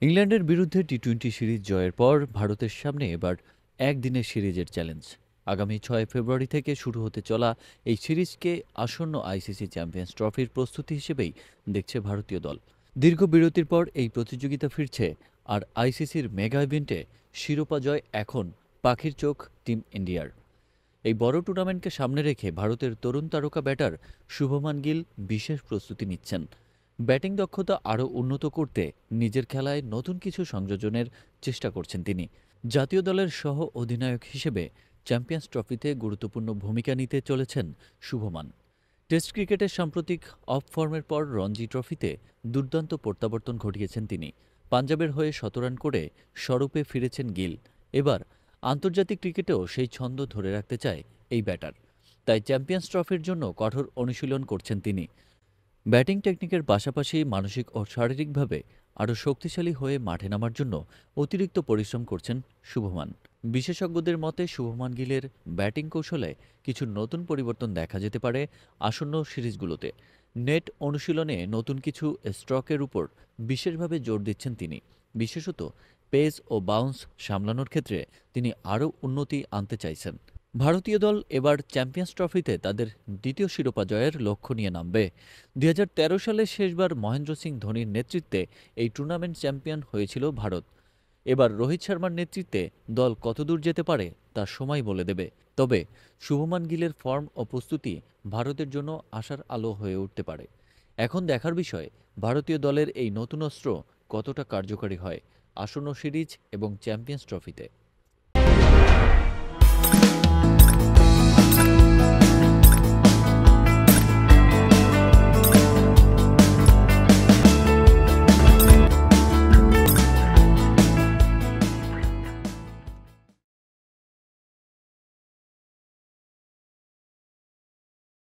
ইংল্যান্ডের বিরুদ্ধে টি-20 সিরিজ জয়ের পর ভারতের সামনে এবার একদিনের সিরিজের চ্যালেঞ্জ। আগামী ৬ ফেব্রুয়ারি থেকে শুরু হতে চলা এই সিরিজকে আসন্ন আইসিসি চ্যাম্পিয়ন্স ট্রফির প্রস্তুতি হিসেবেই দেখছে ভারতীয় দল। দীর্ঘ বিরতির পর এই প্রতিযোগিতা ফিরছে, আর আইসিসির মেগা ইভেন্টে শিরোপা জয় এখন পাখির চোখ টিম ইন্ডিয়ার। এই বড় টুর্নামেন্টকে সামনে রেখে ভারতের তরুণ তারকা ব্যাটার শুভমান গিল বিশেষ প্রস্তুতি নিচ্ছেন। ব্যাটিং দক্ষতা আরও উন্নত করতে নিজের খেলায় নতুন কিছু সংযোজনের চেষ্টা করছেন তিনি। জাতীয় দলের সহ অধিনায়ক হিসেবে চ্যাম্পিয়ন্স ট্রফিতে গুরুত্বপূর্ণ ভূমিকা নিতে চলেছেন শুভমান। টেস্ট ক্রিকেটের সাম্প্রতিক অফ ফর্মের পর রঞ্জি ট্রফিতে দুর্দান্ত প্রত্যাবর্তন ঘটিয়েছেন তিনি। পাঞ্জাবের হয়ে ১৭ রান করে স্বরূপে ফিরেছেন গিল। এবার আন্তর্জাতিক ক্রিকেটেও সেই ছন্দ ধরে রাখতে চায় এই ব্যাটার। তাই চ্যাম্পিয়ন্স ট্রফির জন্য কঠোর অনুশীলন করছেন তিনি। ব্যাটিং টেকনিকের পাশাপাশি মানসিক ও শারীরিকভাবে আরও শক্তিশালী হয়ে মাঠে নামার জন্য অতিরিক্ত পরিশ্রম করছেন শুভমান। বিশেষজ্ঞদের মতে শুভমান গিলের ব্যাটিং কৌশলে কিছু নতুন পরিবর্তন দেখা যেতে পারে আসন্ন সিরিজগুলোতে। নেট অনুশীলনে নতুন কিছু স্ট্রোকের উপর বিশেষভাবে জোর দিচ্ছেন তিনি। বিশেষত পেস ও বাউন্স সামলানোর ক্ষেত্রে তিনি আরও উন্নতি আনতে চাইছেন। ভারতীয় দল এবার চ্যাম্পিয়ন্স ট্রফিতে তাদের দ্বিতীয় শিরোপা জয়ের লক্ষ্য নিয়ে নামবে। ২০১৩ সালে শেষবার মহেন্দ্র সিং ধোনির নেতৃত্বে এই টুর্নামেন্ট চ্যাম্পিয়ন হয়েছিল ভারত। এবার রোহিত শর্মার নেতৃত্বে দল কতদূর যেতে পারে তা সময় বলে দেবে। তবে শুভমান গিলের ফর্ম ও প্রস্তুতি ভারতের জন্য আশার আলো হয়ে উঠতে পারে। এখন দেখার বিষয় ভারতীয় দলের এই নতুন অস্ত্র কতটা কার্যকরী হয় আসন্ন সিরিজ এবং চ্যাম্পিয়ন্স ট্রফিতে।